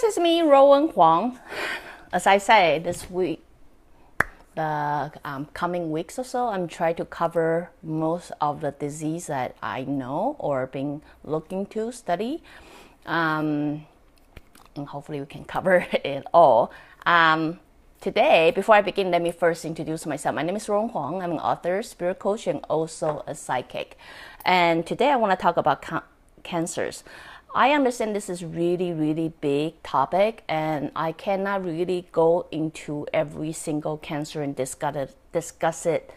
guys, it's me, Ruowen Huang. As I say, this week, the coming weeks or so, I'm trying to cover most of the disease that I know or been looking to study. And hopefully we can cover it all. Today, before I begin, let me first introduce myself. My name is Ruowen Huang. I'm an author, spirit coach, and also a psychic. And today I want to talk about cancers. I understand this is really big topic, and I cannot really go into every single cancer and discuss it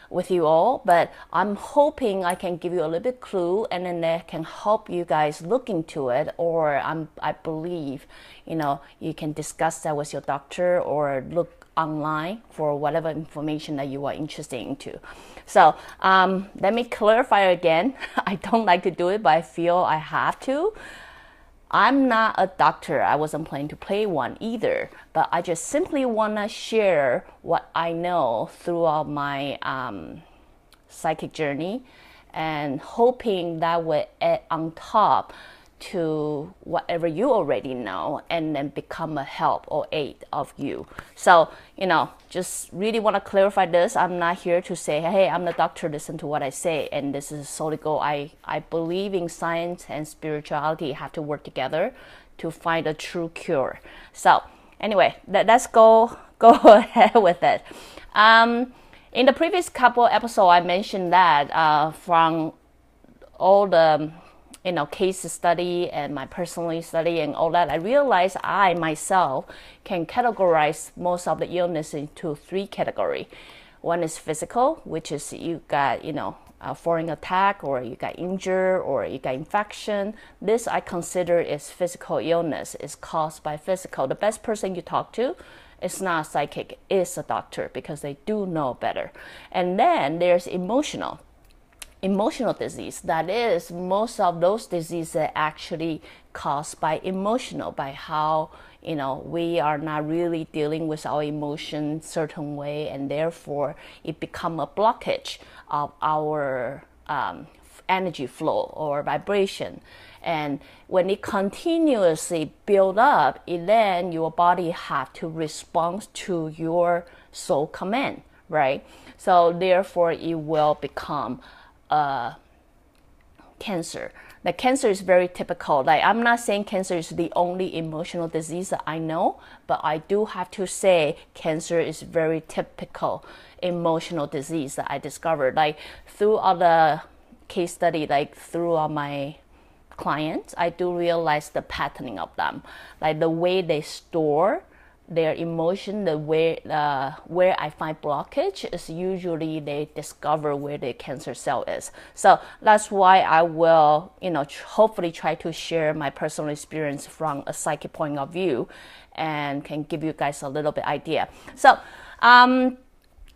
with you all, but I'm hoping I can give you a little bit clue, and then that can help you guys look into it, or I believe, you can discuss that with your doctor or look online for whatever information that you are interested into. So let me clarify again. I don't like to do it, but I feel I have to. I'm not a doctor. I wasn't planning to play one either, but I just simply want to share what I know throughout my psychic journey, and hoping that will add on top to whatever you already know, and then become a help or aid of you. So, just really want to clarify this. I'm not here to say, hey, I'm the doctor, listen to what I say, and this is solid gold. I believe in science and spirituality have to work together to find a true cure. So anyway, let's go ahead with it. In the previous couple episodes, I mentioned that from all the case study and my personal study and all that, I realized I myself can categorize most of the illness into three categories. One is physical, which is you got, a foreign attack, or you got injured, or you got infection. This I consider is physical illness. It's caused by physical. The best person you talk to is not a psychic, it's a doctor, because they do know better. And then there's emotional disease. That is, most of those diseases are actually caused by emotional, by how we are not really dealing with our emotions certain way, and therefore it become a blockage of our energy flow or vibration. And when it continuously build up, then your body have to respond to your soul command, right? So therefore it will become cancer. The cancer is very typical. Like, I'm not saying cancer is the only emotional disease that I know, but I do have to say cancer is very typical emotional disease that I discovered. Like, throughout the case study, like throughout my clients, I do realize the patterning of them, like the way they store their emotion, the way where I find blockage is usually they discover where the cancer cell is. So that's why I will, hopefully try to share my personal experience from a psychic point of view, and can give you guys a little bit idea. So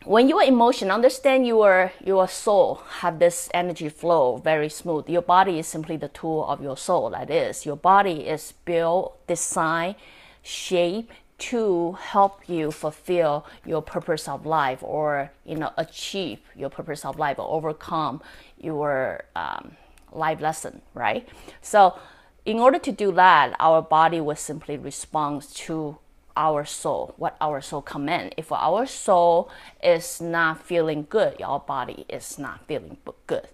when you are emotional, understand your soul have this energy flow very smooth. Your body is simply the tool of your soul. That is, your body is built, designed, shaped to help you fulfill your purpose of life, or achieve your purpose of life, or overcome your life lesson, right? So in order to do that, our body will simply respond to our soul, what our soul commands. If our soul is not feeling good, our body is not feeling good.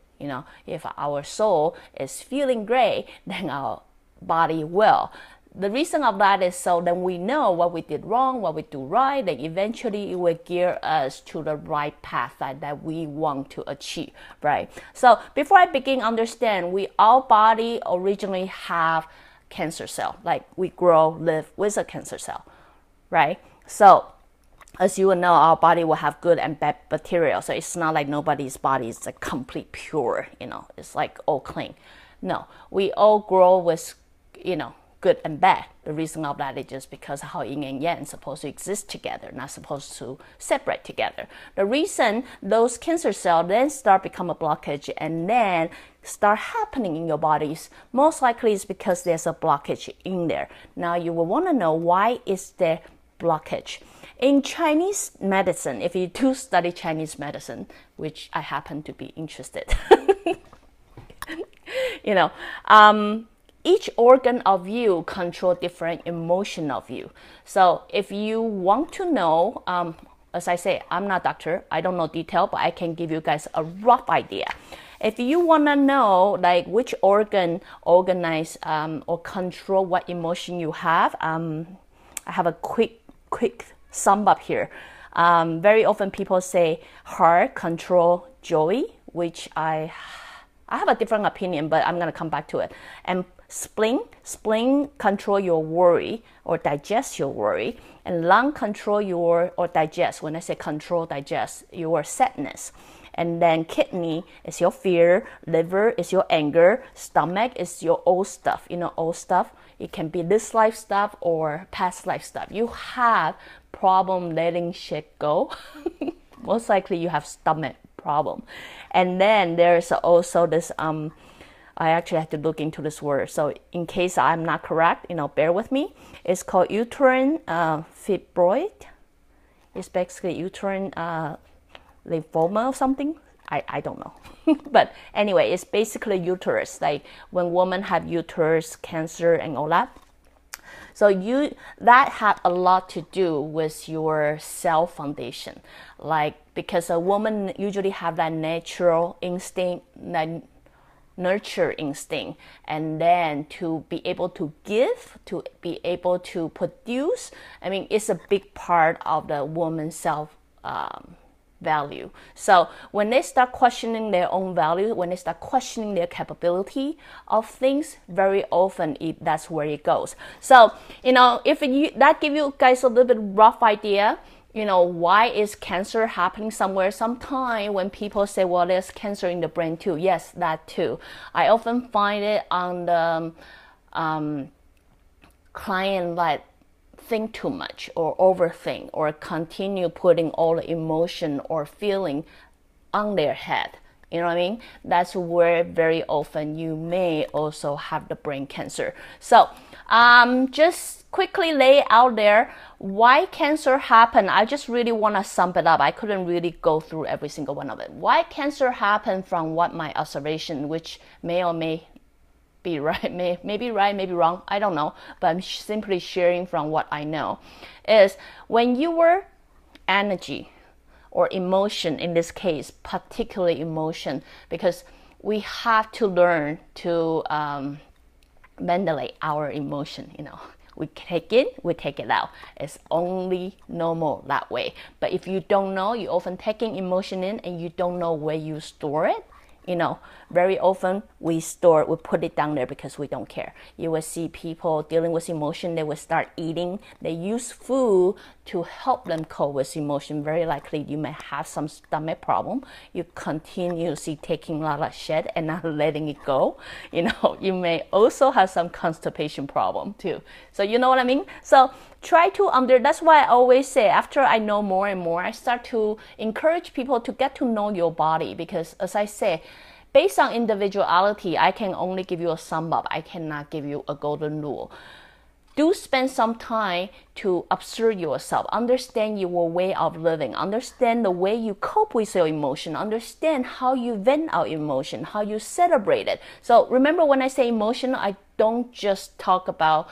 If our soul is feeling great, then our body will. The reason of that is so then we know what we did wrong, what we do right, then eventually it will gear us to the right path that we want to achieve, right? So before I begin, understand our body originally have cancer cell. Like, we live with a cancer cell, right? So as you will know, our body will have good and bad bacteria. So it's not like nobody's body is like complete pure, it's like all clean. No, we all grow with, good and bad. The reason of that is just because how yin and yang is supposed to exist together, not supposed to separate together. The reason those cancer cells then start become a blockage and then start happening in your bodies, most likely is because there's a blockage in there. Now you will want to know, why is there blockage? In Chinese medicine, if you do study Chinese medicine, which I happen to be interested, each organ of you control different emotion of you. So if you want to know, as I say, I'm not a doctor, I don't know detail, but I can give you guys a rough idea. If you want to know like which organ organize or control what emotion you have, I have a quick sum up here. Very often people say heart control joy, which I have a different opinion, but I'm going to come back to it. And spleen control your worry or digest your worry, and lung control your or digest. When I say control, digest your sadness. And then kidney is your fear, liver is your anger, stomach is your old stuff. You know, old stuff. It can be this life stuff or past life stuff. You have problem letting shit go. Most likely you have stomach problem. And then there's also this I actually have to look into this word, so in case I'm not correct, bear with me. It's called uterine fibroid. It's basically uterine lymphoma or something. I don't know. But anyway, it's basically uterus, like when women have uterus cancer and all that. So that had a lot to do with your cell foundation, like because a woman usually have that natural instinct, that nurture instinct, and then to be able to give, to be able to produce. I mean, it's a big part of the woman's self value. So when they start questioning their own value, when they start questioning their capability of things, very often that's where it goes. So if that give you guys a little bit rough idea, why is cancer happening somewhere? Sometimes when people say, well, there's cancer in the brain too. Yes, that too. I often find it on the client that think too much or overthink or continue putting all the emotion or feeling on their head. You know what I mean? That's where very often you may also have the brain cancer. So just quickly lay out there why cancer happened. I just really want to sum it up. I couldn't really go through every single one of it. Why cancer happened from what my observation, which may or may be right, may be right, maybe wrong, I don't know, but I'm simply sharing from what I know, is when your energy or emotion, in this case, particularly emotion, because we have to learn to ventilate our emotion, we take it, we take it out. It's only normal that way. But if you don't know, you're often taking emotion in and you don't know where you store it. Very often we put it down there because we don't care. You will see people dealing with emotion, they will start eating. They use food to help them cope with emotion. Very likely you may have some stomach problem. You continuously taking a lot of shit and not letting it go. You may also have some constipation problem too. So you know what I mean? So try to that's why I always say, after I know more and more, I start to encourage people to get to know your body, because as I say, based on individuality, I can only give you a sum up. I cannot give you a golden rule. Do spend some time to observe yourself, understand your way of living, understand the way you cope with your emotion, understand how you vent out emotion, how you celebrate it. So remember, when I say emotion, I don't just talk about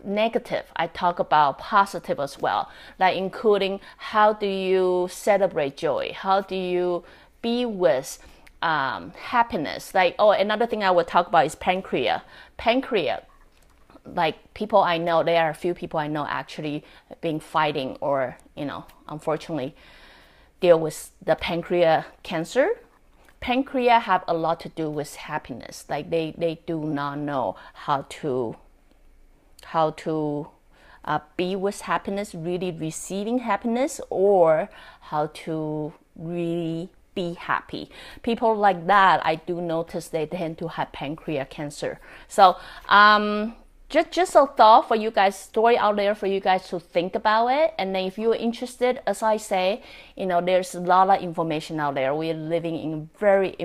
negative. I talk about positive as well, like including how do you celebrate joy, how do you be with happiness. Like, another thing I would talk about is pancreas. Like people I know, there are a few people I know actually been fighting or unfortunately deal with the pancreas cancer. Pancreas have a lot to do with happiness. Like they do not know how to be with happiness, really receiving happiness, or how to really be happy. People like that, I do notice they tend to have pancreas cancer. So just a thought for you guys, story out there for you guys to think about it. And then if you're interested, as I say, there's a lot of information out there. We're living in a very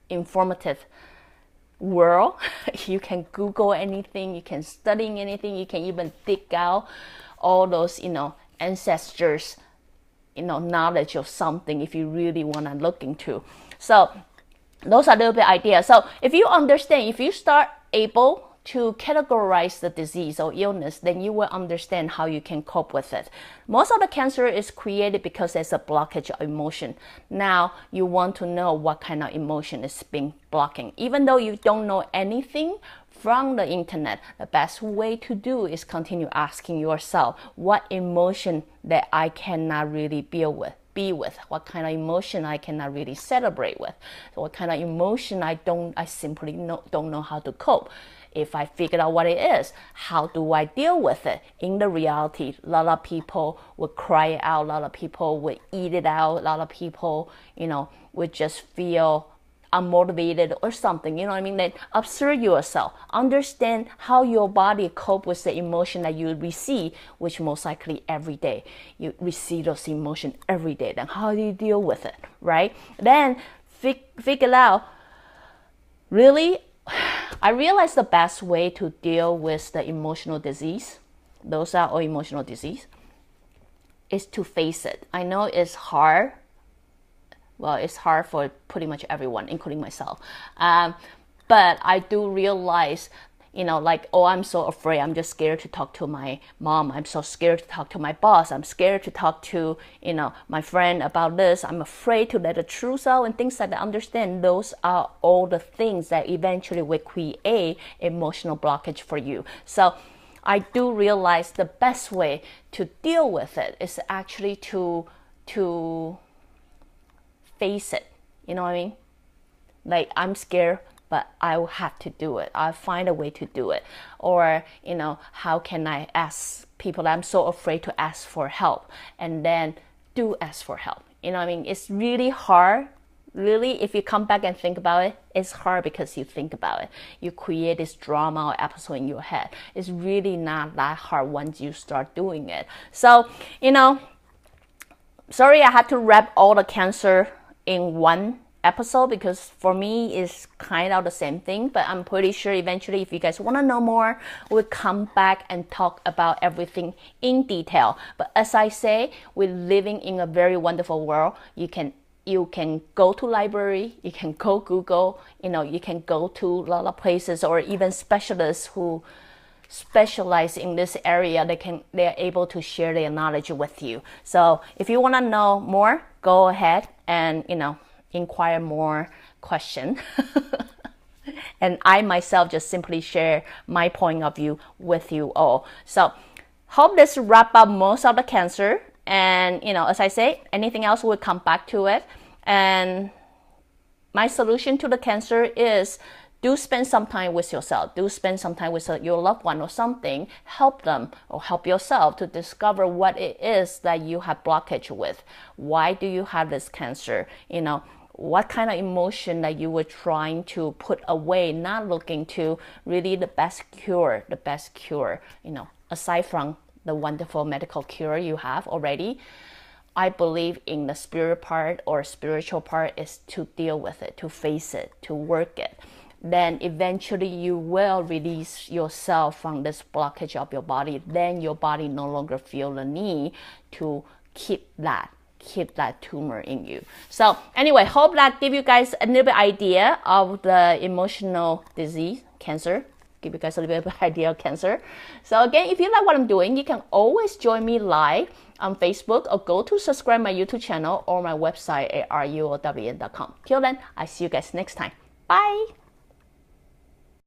informative world. You can Google anything, you can study anything, you can even dig out all those ancestors knowledge of something if you really want to look into. So those are a little bit ideas. So if you understand, if you start able to categorize the disease or illness, then you will understand how you can cope with it. Most of the cancer is created because there's a blockage of emotion. Now you want to know what kind of emotion is being blocking. Even though you don't know anything from the internet, the best way to do is continue asking yourself, what emotion that I cannot really be with, what kind of emotion I cannot really celebrate with, so what kind of emotion I simply don't know how to cope. If I figure out what it is, how do I deal with it? In the reality, a lot of people would cry out, a lot of people would eat it out, a lot of people, would just feel unmotivated or something, you know what I mean? Then observe yourself, understand how your body cope with the emotion that you receive, which most likely every day. You receive those emotions every day. Then how do you deal with it, right? Then figure out, really, I realize the best way to deal with the emotional disease, those are all emotional disease, is to face it. I know it's hard. Well, it's hard for pretty much everyone, including myself. But I do realize, I'm so afraid. I'm just scared to talk to my mom. I'm so scared to talk to my boss. I'm scared to talk to, my friend about this. I'm afraid to let the truth out and things like that. Understand those are all the things that eventually will create emotional blockage for you. So I do realize the best way to deal with it is actually to face it. You know what I mean? Like, I'm scared, but I will have to do it. I'll find a way to do it. Or, how can I ask people that I'm so afraid to ask for help, and then do ask for help. You know what I mean? It's really hard. Really, if you come back and think about it, it's hard because you think about it. You create this drama or episode in your head. It's really not that hard once you start doing it. So, sorry I had to wrap all the cancer in one episode, because for me it's kind of the same thing, but I'm pretty sure eventually, if you guys want to know more, we'll come back and talk about everything in detail. But as I say, we're living in a very wonderful world. You can go to library, you can go Google, you can go to a lot of places, or even specialists who specialize in this area. They're able to share their knowledge with you. So if you want to know more, go ahead and inquire more question. And I myself just simply share my point of view with you all. So hope this wrap up most of the cancer. And as I say, anything else we'll come back to it. And my solution to the cancer is, do spend some time with yourself. Do spend some time with your loved one or something. Help them or help yourself to discover what it is that you have blockage with. Why do you have this cancer? What kind of emotion that you were trying to put away, not looking to really the best cure, aside from the wonderful medical cure you have already. I believe in the spirit part or spiritual part is to deal with it, to face it, to work it. Then eventually you will release yourself from this blockage of your body. Then your body no longer feel the need to keep that tumor in you. So anyway, hope that give you guys a little bit idea of the emotional disease, cancer. Give you guys a little bit of idea of cancer. So again, if you like what I'm doing, you can always join me live on Facebook, or go to subscribe my YouTube channel or my website at ruowen.com. Till then, I see you guys next time. Bye.